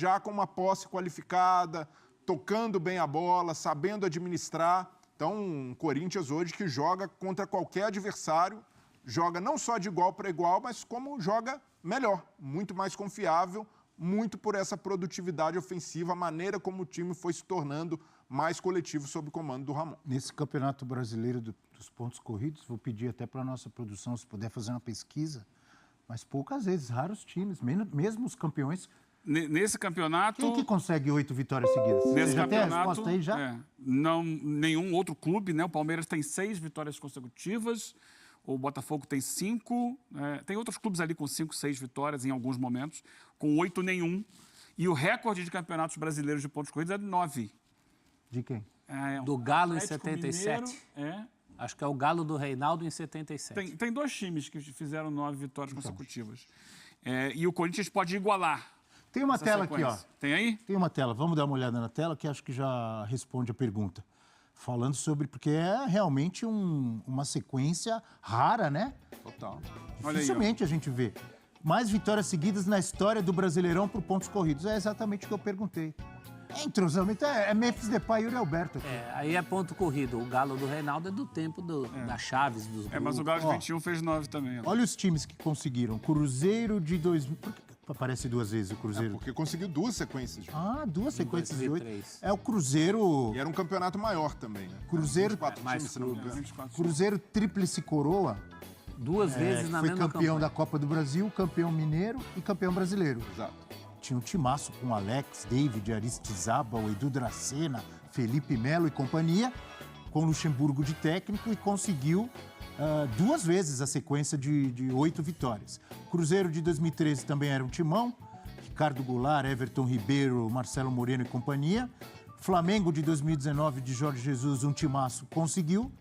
já com uma posse qualificada, tocando bem a bola, sabendo administrar. Então, um Corinthians hoje que joga contra qualquer adversário, joga não só de igual para igual, mas como joga melhor, muito mais confiável, muito por essa produtividade ofensiva, a maneira como o time foi se tornando mais coletivo sob o comando do Ramon. Nesse Campeonato Brasileiro dos pontos corridos, vou pedir até para a nossa produção, se puder fazer uma pesquisa, mas poucas vezes, raros times, mesmo os campeões. Nesse campeonato... Quem que consegue 8 vitórias seguidas? Nesse Você já tem a campeonato, resposta aí já? Não, nenhum outro clube, né? O Palmeiras tem 6 vitórias consecutivas, o Botafogo tem 5, tem outros clubes ali com 5, 6 vitórias em alguns momentos, com 8 nenhum. E o recorde de campeonatos brasileiros de pontos corridos é de 9. De quem? Do Galo em Atlético 77. Mineiro, Acho que é o Galo do Reinaldo em 77. Tem 2 times que fizeram 9 vitórias consecutivas. E o Corinthians pode igualar. Tem uma essa tela sequência. aqui, ó. Tem aí? Tem uma tela. Vamos dar uma olhada na tela, que acho que já responde a pergunta. Falando sobre... Porque é realmente uma sequência rara, né? Total. Dificilmente a gente vê. Mais vitórias seguidas na história do Brasileirão por pontos corridos. É exatamente o que eu perguntei. É entrosamento, é Memphis Depay e Yuri Alberto aqui. Aí é ponto corrido. O Galo do Reinaldo é do tempo da Chaves, dos Mas o Galo de 21 fez 9 também. Olha os times que conseguiram. Cruzeiro de 2000... Por que aparece 2 vezes o Cruzeiro? Porque conseguiu 2 sequências. 2 sequências de 8. 2003. É o Cruzeiro... E era um campeonato maior também, né? Cruzeiro... 24 mais times, se não me engano. 24. Cruzeiro tríplice coroa. 2 vezes na Foi mesma campeão campanha. da Copa do Brasil, campeão mineiro e campeão brasileiro. Exato. Tinha um timaço com Alex, David, Aristizábal, Edu Dracena, Felipe Melo e companhia, com Luxemburgo de técnico, e conseguiu 2 vezes a sequência de 8 vitórias. Cruzeiro de 2013 também era um timão, Ricardo Goulart, Everton Ribeiro, Marcelo Moreno e companhia. Flamengo de 2019 de Jorge Jesus, um timaço, conseguiu.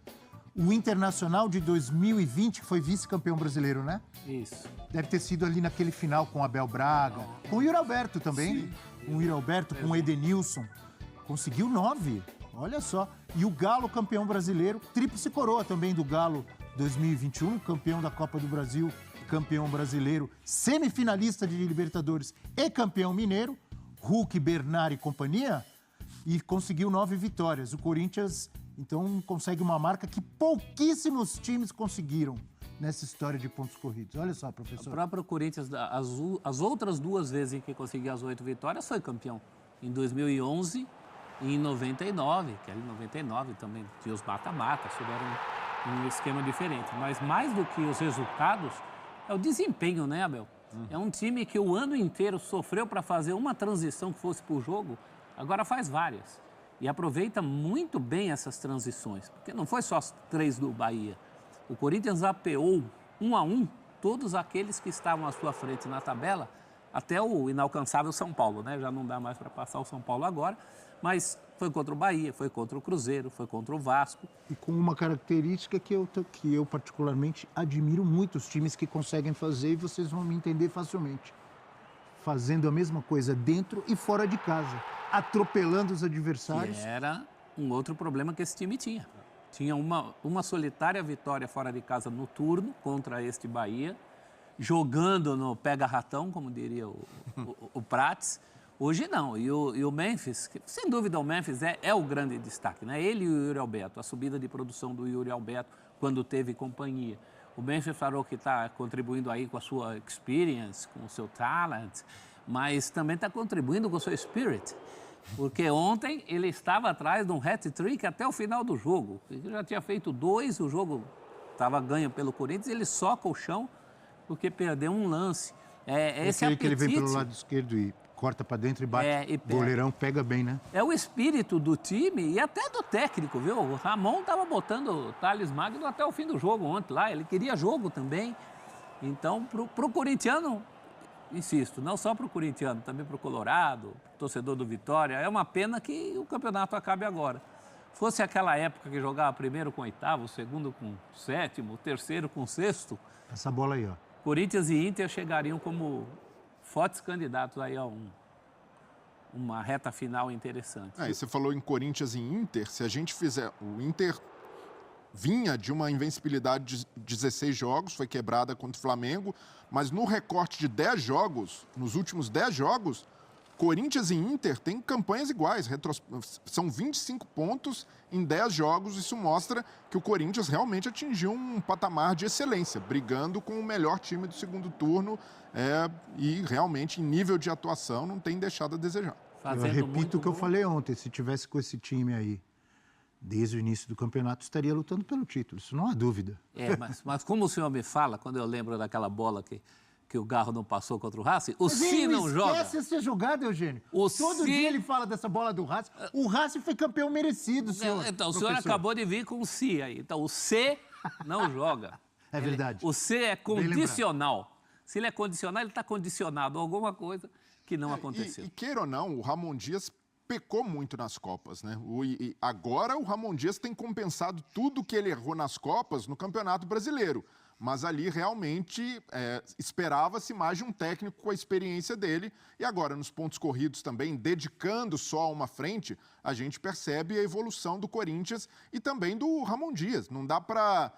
O Internacional de 2020, que foi vice-campeão brasileiro, né? Isso. Deve ter sido ali naquele final com Abel Braga, com o Yuri Alberto também. Sim. Com o Yuri Alberto, com o Edenilson. Conseguiu 9, olha só. E o Galo, campeão brasileiro, tríplice coroa também do Galo 2021, campeão da Copa do Brasil, campeão brasileiro, semifinalista de Libertadores e campeão mineiro, Hulk, Bernard e companhia, e conseguiu 9 vitórias. O Corinthians, então, consegue uma marca que pouquíssimos times conseguiram nessa história de pontos corridos. Olha só, O professor. próprio Corinthians, as outras 2 vezes em que conseguiu as 8 vitórias, foi campeão. Em 2011 e em 99, que ali em 99 também tinha os mata-matas, tiveram um esquema diferente. Mas mais do que os resultados, é o desempenho, né, Abel? É um time que o ano inteiro sofreu para fazer uma transição que fosse por jogo, agora faz várias. E aproveita muito bem essas transições, porque não foi só as 3 do Bahia. O Corinthians apeou 1 a 1 todos aqueles que estavam à sua frente na tabela, até o inalcançável São Paulo, né? Já não dá mais para passar o São Paulo agora, mas foi contra o Bahia, foi contra o Cruzeiro, foi contra o Vasco. E com uma característica que eu particularmente admiro muito os times que conseguem fazer, e vocês vão me entender facilmente. Fazendo a mesma coisa dentro e fora de casa, atropelando os adversários. Que era um outro problema que esse time tinha. Tinha uma solitária vitória fora de casa no turno contra este Bahia, jogando no pega-ratão, como diria o Prates. Hoje não. E o Memphis, que, sem dúvida o Memphis é o grande destaque, né? Ele e o Yuri Alberto, a subida de produção do Yuri Alberto quando teve companhia. O Memphis falou que está contribuindo aí com a sua experience, com o seu talent, mas também está contribuindo com o seu spirit. Porque ontem ele estava atrás de um hat-trick até o final do jogo. Ele já tinha feito 2, o jogo estava ganho pelo Corinthians, ele soca o chão porque perdeu um lance. Esse apetite... que ele vem pelo lado esquerdo e corta para dentro e bate. O goleirão pega bem, né? É o espírito do time e até do técnico, viu? O Ramon estava botando o Thales Magno até o fim do jogo ontem lá. Ele queria jogo também. Então, pro corintiano... Insisto, não só para o corintiano, também para o Colorado, torcedor do Vitória. É uma pena que o campeonato acabe agora. Fosse aquela época que jogava primeiro com 8º, segundo com 7º, terceiro com 6º. Essa bola aí, ó. Corinthians e Inter chegariam como fortes candidatos aí a uma reta final interessante. E você falou em Corinthians e Inter. Se a gente fizer... O Inter vinha de uma invencibilidade de 16 jogos, foi quebrada contra o Flamengo, mas no recorte de 10 jogos, nos últimos 10 jogos, Corinthians e Inter têm campanhas iguais, são 25 pontos em 10 jogos. Isso mostra que o Corinthians realmente atingiu um patamar de excelência, brigando com o melhor time do segundo turno e realmente em nível de atuação não tem deixado a desejar. Eu repito o que eu falei ontem, se tivesse com esse time aí desde o início do campeonato, estaria lutando pelo título, isso não há dúvida. Mas como o senhor me fala, quando eu lembro daquela bola que o Garro não passou contra o Racing, o Si não joga. Esquece essa jogada, Eugênio. Todo dia ele fala dessa bola do Racing. O Racing foi campeão merecido, senhor. Então, o senhor acabou de vir com o Si aí. Então, o C não joga. É verdade. O C é condicional. Se ele é condicional, ele está condicionado a alguma coisa que não aconteceu. E queira ou não, o Ramon Dias pecou muito nas Copas, né? Agora o Ramon Dias tem compensado tudo que ele errou nas Copas no Campeonato Brasileiro. Mas ali realmente esperava-se mais de um técnico com a experiência dele. E agora, nos pontos corridos também, dedicando só a uma frente, a gente percebe a evolução do Corinthians e também do Ramon Dias. Não dá para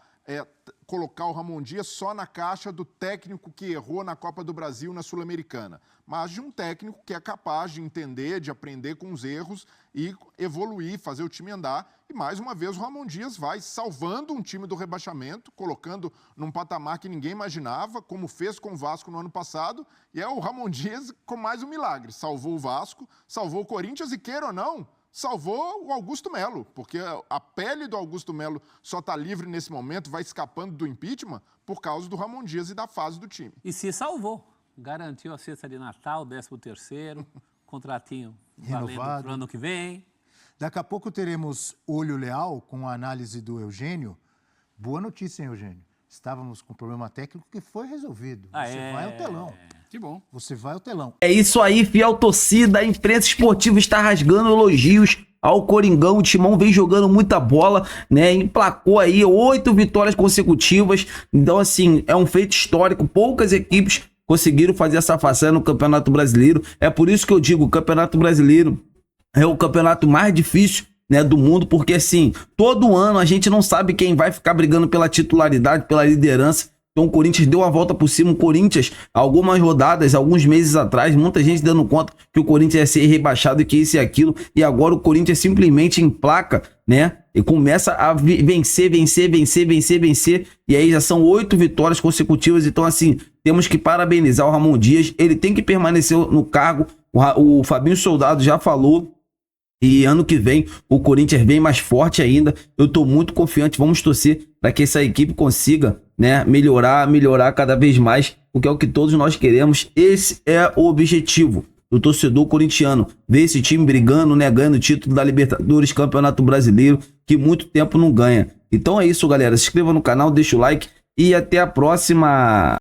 colocar o Ramon Dias só na caixa do técnico que errou na Copa do Brasil, na Sul-Americana, mas de um técnico que é capaz de entender, de aprender com os erros e evoluir, fazer o time andar. E mais uma vez o Ramon Dias vai salvando um time do rebaixamento, colocando num patamar que ninguém imaginava, como fez com o Vasco no ano passado, e é o Ramon Dias com mais um milagre. Salvou o Vasco, salvou o Corinthians e, queira ou não, salvou o Augusto Melo, porque a pele do Augusto Melo só está livre nesse momento, vai escapando do impeachment por causa do Ramon Dias e da fase do time. E se salvou. Garantiu a cesta de Natal, 13º, contratinho valendo para o ano que vem. Daqui a pouco teremos Olho Leal com a análise do Eugênio. Boa notícia, hein, Eugênio? Estávamos com um problema técnico que foi resolvido. Você vai ao telão. Que bom. Você vai ao telão. É isso aí, fiel torcida. A imprensa esportiva está rasgando elogios ao Coringão. O Timão vem jogando muita bola, né? Emplacou aí 8 vitórias consecutivas. Então, assim, é um feito histórico. Poucas equipes conseguiram fazer essa façanha no Campeonato Brasileiro. É por isso que eu digo, o Campeonato Brasileiro é o campeonato mais difícil, né, do mundo, porque assim, todo ano a gente não sabe quem vai ficar brigando pela titularidade, pela liderança. Então o Corinthians deu a volta por cima. O Corinthians, algumas rodadas, alguns meses atrás, muita gente dando conta que o Corinthians ia ser rebaixado e que isso e aquilo, e agora o Corinthians simplesmente emplaca, né, e começa a vencer, e aí já são 8 vitórias consecutivas. Então assim, temos que parabenizar o Ramon Dias, ele tem que permanecer no cargo. O Fabinho Soldado já falou. E ano que vem o Corinthians vem mais forte ainda. Eu tô muito confiante. Vamos torcer para que essa equipe consiga, né, melhorar cada vez mais, porque é o que todos nós queremos. Esse é o objetivo do torcedor corintiano. Ver esse time brigando, né, ganhando o título da Libertadores, Campeonato Brasileiro, que muito tempo não ganha. Então é isso, galera. Se inscreva no canal, deixa o like e até a próxima.